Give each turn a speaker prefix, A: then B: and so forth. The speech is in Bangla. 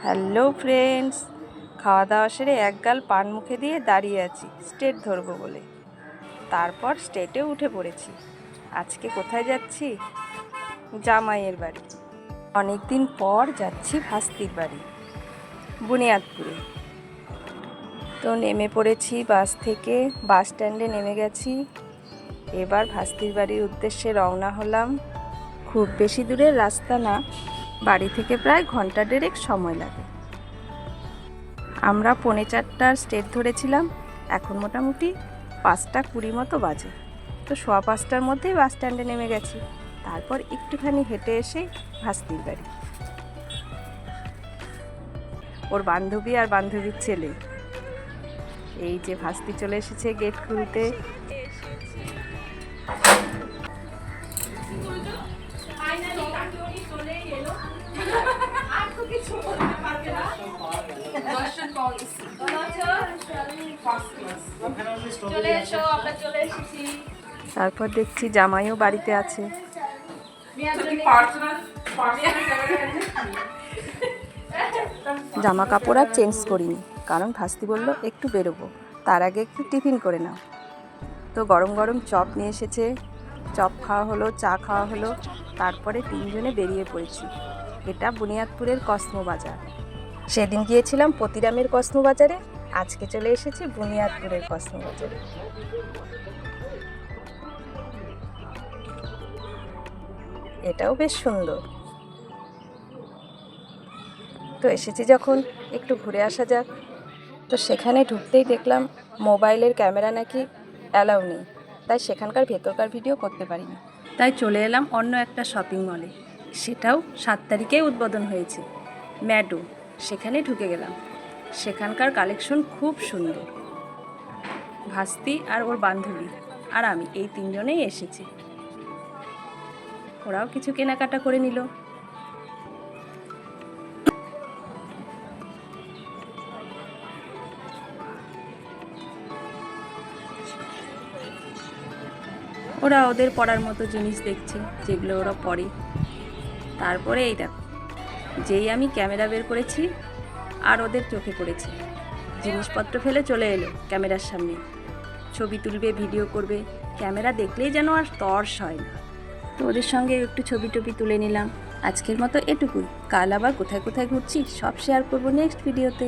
A: হ্যালো ফ্রেন্ডস, খাওয়া দাওয়া সেরে একগাল পান মুখে দিয়ে দাঁড়িয়ে আছি স্টেট ধরবো বলে। তারপর স্টেটে উঠে পড়েছি। আজকে কোথায় যাচ্ছি? জামাইয়ের বাড়ি। অনেক দিন পর যাচ্ছি ভাস্তির বাড়ি, বুনিয়াদপুরে। তো নেমে পড়েছি বাস থেকে, বাস স্ট্যান্ডে নেমে গেছি। এবার ভাস্তির বাড়ির উদ্দেশ্যে রওনা হলাম। খুব বেশি দূরের রাস্তা না, বাড়ি থেকে প্রায় ঘন্টা দেড়েক সময় লাগে। আমরা 4:45টার স্টেট ধরেছিলাম, এখন মোটামুটি 5:20 মতো বাজে। তো 5:15টার মধ্যেই বাস স্ট্যান্ডে নেমে গেছি। তারপর একটুখানি হেঁটে এসে ভাস্তির বাড়ি। ওর বান্ধবী আর বান্ধবীর ছেলে। এই যে ভাস্তি চলে এসেছে গেট খুলতে। তারপর দেখছি জামাইও বাড়িতে আছে। জামা কাপড় আর চেঞ্জ করিনি, কারণ ভাস্তি বলল একটু বেরোবো, তার আগে একটু টিফিন করে নাও। তো গরম গরম চপ নিয়ে এসেছে, চপ খাওয়া হলো, চা খাওয়া হলো। তারপরে তিনজনে বেরিয়ে পড়েছি। এটা বুনিয়াদপুরের কসমো বাজার। সেদিন গিয়েছিলাম পতিরামের কসমো বাজারে, আজকে চলে এসেছি বুনিয়াদপুরের কসমো বাজারে। এটাও বেশ সুন্দর। তো এসেছি যখন একটু ঘুরে আসা যাক। তো সেখানে ঢুকতেই দেখলাম মোবাইলের ক্যামেরা নাকি অ্যালাউ নেই, তাই সেখানকার ভেতরকার ভিডিও করতে পারিনি। তাই চলে এলাম অন্য একটা শপিং মলে, সেটাও 7 তারিখেই উদ্বোধন হয়েছে, ম্যাডো। সেখানে ঢুকে গেলাম। সেখানকার কালেকশন খুব সুন্দর। ভাস্তি আর ওর বান্ধবী আর আমি, এই তিনজনেই এসেছি। ওরাও কিছু কেনাকাটা করে নিল। ওরা ওদের পড়ার মতো জিনিস দেখছে, যেগুলো ওরা পড়ে। তারপরে এই দেখো, যেই আমি ক্যামেরা বের করেছি আর ওদের চোখে পড়েছে, জিনিসপত্র ফেলে চলে এলো ক্যামেরার সামনে। ছবি তুলবে, ভিডিও করবে, ক্যামেরা দেখলেই যেন আর তর্স হয় না। তো ওদের সঙ্গে একটু ছবি টবি তুলে নিলাম। আজকের মতো এটুকুই। কাল আবার কোথায় কোথায় ঘুরছি সব শেয়ার করবো নেক্সট ভিডিওতে।